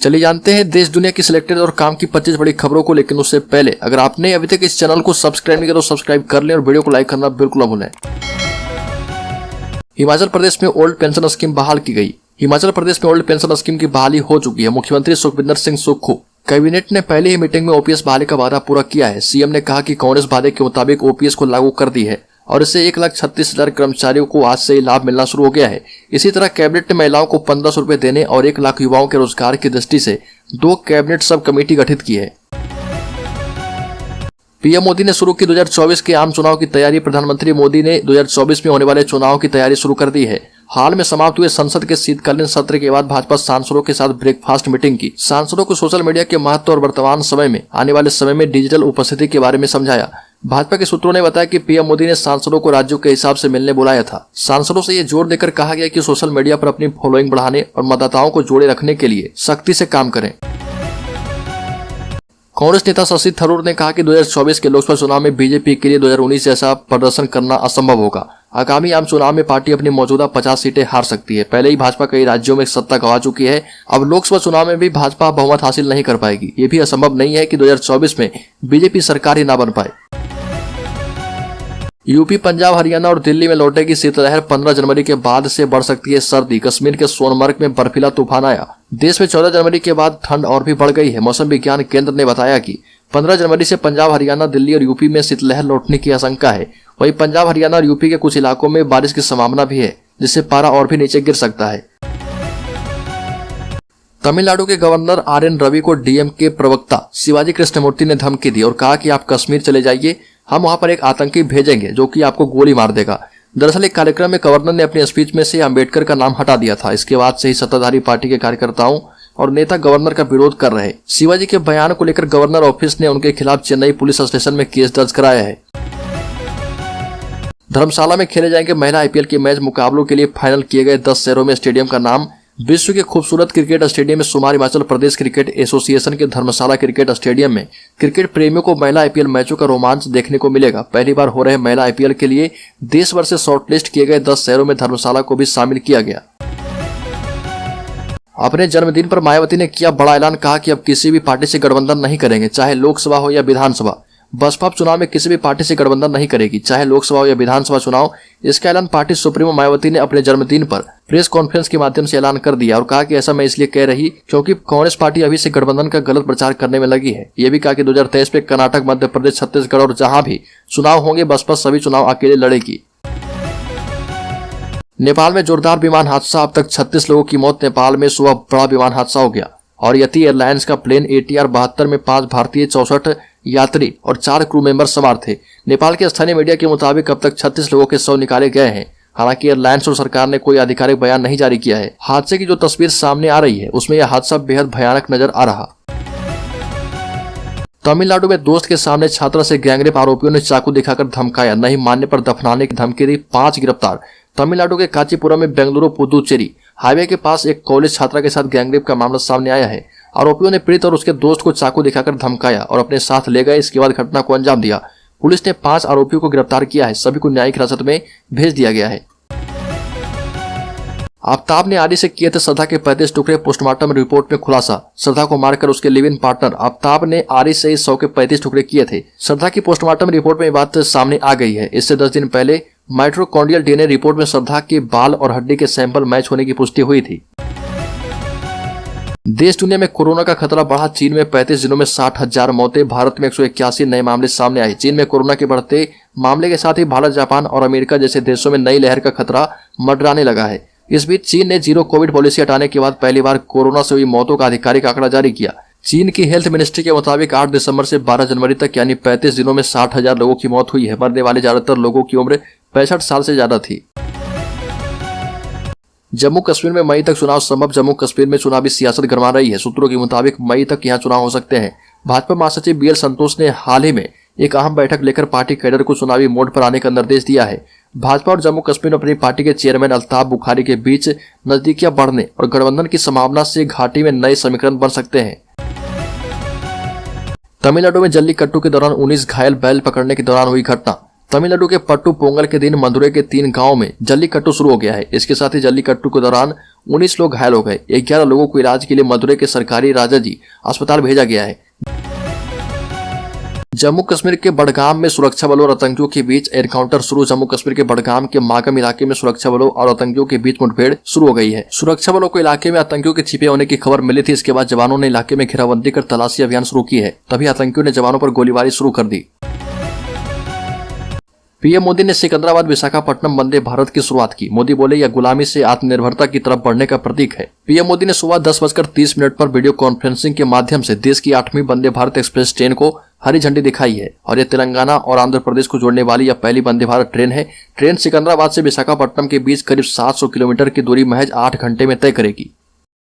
चलिए जानते हैं देश दुनिया की सिलेक्टेड और काम की 25 बड़ी खबरों को। लेकिन उससे पहले अगर आपने अभी तक इस चैनल को सब्सक्राइब नहीं किया तो सब्सक्राइब कर लें और वीडियो को लाइक करना बिल्कुल न भूलें। हिमाचल प्रदेश में ओल्ड पेंशन स्कीम बहाल की गई। हिमाचल प्रदेश में ओल्ड पेंशन स्कीम की बहाली हो चुकी है। मुख्यमंत्री सुखविंदर सिंह सुक्खू कैबिनेट ने पहली ही मीटिंग में ओपीएस बहाली का वादा पूरा किया है। सीएम ने कहा कि कांग्रेस वादे के मुताबिक ओपीएस को लागू कर दी है और इससे 1,36,000 कर्मचारियों को आज से लाभ मिलना शुरू हो गया है। इसी तरह कैबिनेट ने महिलाओं को 1500 रुपए देने और 1 लाख युवाओं के रोजगार की दृष्टि से 2 कैबिनेट सब कमेटी गठित की है। पीएम मोदी ने शुरू की 2024 के आम चुनाव की तैयारी। प्रधानमंत्री मोदी ने 2024 में होने वाले चुनाव की तैयारी शुरू कर दी है। हाल में समाप्त हुए संसद के शीतकालीन सत्र के बाद भाजपा सांसदों के साथ ब्रेकफास्ट मीटिंग की। सांसदों को सोशल मीडिया के महत्व और वर्तमान समय में आने वाले समय में डिजिटल उपस्थिति के बारे में समझाया। भाजपा के सूत्रों ने बताया कि पीएम मोदी ने सांसदों को राज्यों के हिसाब से मिलने बुलाया था। सांसदों से ये जोर देकर कहा गया कि सोशल मीडिया पर अपनी फॉलोइंग बढ़ाने और मतदाताओं को जोड़े रखने के लिए सख्ती से काम करें। कांग्रेस नेता शशि थरूर ने कहा कि 2024 के लोकसभा चुनाव में बीजेपी के लिए 2019 जैसा प्रदर्शन करना असंभव होगा। आगामी आम चुनाव में पार्टी अपनी मौजूदा 50 सीटें हार सकती है। पहले ही भाजपा कई राज्यों में सत्ता गंवा चुकी है। अब लोकसभा चुनाव में भी भाजपा बहुमत हासिल नहीं कर पाएगी। ये भी असंभव नहीं है कि 2024 में बीजेपी सरकार ही ना बन पाए। यूपी, पंजाब, हरियाणा और दिल्ली में लौटेगी शीतलहर। 15 जनवरी के बाद से बढ़ सकती है सर्दी। कश्मीर के सोनमर्ग में बर्फीला तूफान आया। देश में 14 जनवरी के बाद ठंड और भी बढ़ गई है। मौसम विज्ञान केंद्र ने बताया कि 15 जनवरी से पंजाब, हरियाणा, दिल्ली और यूपी में शीतलहर लौटने की आशंका है। वहीं पंजाब, हरियाणा और यूपी के कुछ इलाकों में बारिश की संभावना भी है, जिससे पारा और भी नीचे गिर सकता है। तमिलनाडु के गवर्नर आर.एन. रवि को डीएमके प्रवक्ता शिवाजी कृष्णमूर्ति ने धमकी दी और कहा कि आप कश्मीर चले जाइए, हम वहां पर एक आतंकी भेजेंगे जो कि आपको गोली मार देगा। दरअसल एक कार्यक्रम में गवर्नर ने अपनी स्पीच में से अंबेडकर का नाम हटा दिया था। इसके बाद से ही सत्ताधारी पार्टी के कार्यकर्ताओं और नेता गवर्नर का विरोध कर रहे। शिवाजी के बयान को लेकर गवर्नर ऑफिस ने उनके खिलाफ चेन्नई पुलिस स्टेशन में केस दर्ज कराया है। धर्मशाला में खेले जाएंगे महिला आईपीएल के मैच। मुकाबलों के लिए फाइनल किए गए 10 शहरों में स्टेडियम का नाम विश्व के खूबसूरत क्रिकेट स्टेडियम में शुमार। हिमाचल प्रदेश क्रिकेट एसोसिएशन के धर्मशाला क्रिकेट स्टेडियम में क्रिकेट प्रेमियों को महिला आईपीएल मैचों का रोमांच देखने को मिलेगा। पहली बार हो रहे महिला आईपीएल के लिए देश भर से शॉर्टलिस्ट किए गए 10 शहरों में धर्मशाला को भी शामिल किया गया। अपने जन्मदिन पर मायावती ने किया बड़ा ऐलान। कहा कि अब किसी भी पार्टी से गठबंधन नहीं करेंगे, चाहे लोकसभा हो या विधानसभा। बसपा चुनाव में किसी भी पार्टी से गठबंधन नहीं करेगी, चाहे लोकसभा हो या विधानसभा चुनाव। इसका ऐलान पार्टी सुप्रीमो मायावती ने अपने जन्मदिन पर प्रेस कॉन्फ्रेंस के माध्यम से ऐलान कर दिया और कहा कि ऐसा मैं इसलिए कह रही क्योंकि कांग्रेस पार्टी अभी से गठबंधन का गलत प्रचार करने में लगी है। ये भी कहा कि 2023 में कर्नाटक, मध्य प्रदेश, छत्तीसगढ़ और जहां भी चुनाव होंगे बसपा सभी चुनाव अकेले लड़ेगी। नेपाल में जोरदार विमान हादसा। अब तक 36 लोगों की मौत। नेपाल में सुबह बड़ा विमान हादसा हो गया और यति एयरलाइंस का प्लेन ATR 72 में 5 भारतीय, 64 यात्री और 4 क्रू मेंबर सवार थे। नेपाल के स्थानीय मीडिया के मुताबिक अब तक 36 लोगों के शव निकाले गए हैं। हालांकि एयरलाइंस और सरकार ने कोई आधिकारिक बयान नहीं जारी किया है। हादसे की जो तस्वीर सामने आ रही है उसमें यह हादसा बेहद भयानक नजर आ रहा। तमिलनाडु में दोस्त के सामने छात्रा से गैंगरेप। आरोपियों ने चाकू दिखाकर धमकाया, नहीं मानने पर दफनाने की धमकी दी। 5 गिरफ्तार। तमिलनाडु के कांचीपुरम में बेंगलुरु पुदुचेरी हाईवे के पास एक कॉलेज छात्रा के साथ गैंगरेप का मामला सामने आया है। आरोपियों ने पीड़ित और उसके दोस्त को चाकू दिखाकर धमकाया और अपने साथ ले गए। इसके बाद घटना को अंजाम दिया। पुलिस ने 5 आरोपियों को गिरफ्तार किया है। सभी को न्यायिक हिरासत में भेज दिया गया है। आफ्ताब ने आदि से किए थे श्रद्धा के 35 टुकड़े। पोस्टमार्टम रिपोर्ट में खुलासा। श्रद्धा को मारकर उसके लिव इन पार्टनर आफ्ताब ने आदि से इस 100 के 35 टुकड़े किए थे। श्रद्धा की पोस्टमार्टम रिपोर्ट में ये बात सामने आ गई है। इससे 10 दिन पहले माइटोकॉन्ड्रियल डीएनए रिपोर्ट में श्रद्धा के बाल और हड्डी के सैंपल मैच होने की पुष्टि हुई थी। देश दुनिया में कोरोना का खतरा बढ़ा। चीन में 35 दिनों में 60,000 मौतें। भारत में 181 नए मामले सामने आए। चीन में कोरोना के बढ़ते मामले के साथ ही भारत, जापान और अमेरिका जैसे देशों में नई लहर का खतरा मंडराने लगा है। इस बीच चीन ने जीरो कोविड पॉलिसी हटाने के बाद पहली बार कोरोना से हुई मौतों का आधिकारिक आंकड़ा जारी किया। चीन की हेल्थ मिनिस्ट्री के मुताबिक 8 दिसंबर से 12 जनवरी तक यानी 35 दिनों में 60,000 लोगों की मौत हुई है। मरने वाले ज्यादातर लोगों की उम्र 65 साल से ज्यादा थी। जम्मू कश्मीर में मई तक चुनाव संभव। जम्मू कश्मीर में चुनावी सियासत गरमा रही है। सूत्रों के मुताबिक मई तक यहां चुनाव हो सकते हैं। भाजपा महासचिव BL संतोष ने हाल ही में एक अहम बैठक लेकर पार्टी कैडर को चुनावी मोड पर आने का निर्देश दिया है। भाजपा और जम्मू कश्मीर में अपनी पार्टी के चेयरमैन अल्ताफ बुखारी के बीच नजदीकियां बढ़ने और गठबंधन की संभावना से घाटी में नए समीकरण बन सकते हैं। तमिलनाडु में जल्लीकट्टू के दौरान 19 घायल। बैल पकड़ने के दौरान हुई घटना। तमिलनाडु के पट्टू पोंगल के दिन मदुरै के 3 गांवों में जल्लीकट्टू शुरू हो गया है। इसके साथ ही जल्लीकट्टू के दौरान 19 लोग घायल हो गए। 11 लोगों को इलाज के लिए मदुरै के सरकारी राजाजी अस्पताल भेजा गया है। जम्मू कश्मीर के बडगाम में सुरक्षा बलों और आतंकियों के बीच एनकाउंटर शुरू। जम्मू कश्मीर के बडगाम के मागम इलाके में सुरक्षा बलों और आतंकियों के बीच मुठभेड़ शुरू हो गई है। सुरक्षा बलों को इलाके में आतंकियों के छिपे होने की खबर मिली थी। इसके बाद जवानों ने इलाके में घेराबंदी कर तलाशी अभियान शुरू की है। तभी आतंकियों ने जवानों पर गोलीबारी शुरू कर दी। पीएम मोदी ने सिकंदराबाद विशाखापट्टनम वंदे भारत की शुरुआत की। मोदी बोले, यह गुलामी से आत्मनिर्भरता की तरफ बढ़ने का प्रतीक है। पीएम मोदी ने सुबह 10:30 पर वीडियो कॉन्फ्रेंसिंग के माध्यम से देश की 8वीं वंदे भारत एक्सप्रेस ट्रेन को हरी झंडी दिखाई है और यह तेलंगाना और आंध्र प्रदेश को जोड़ने वाली यह पहली वंदे भारत ट्रेन है। ट्रेन सिकंदराबाद से विशाखापट्टनम के बीच करीब 700 किलोमीटर की दूरी महज 8 घंटे में तय करेगी।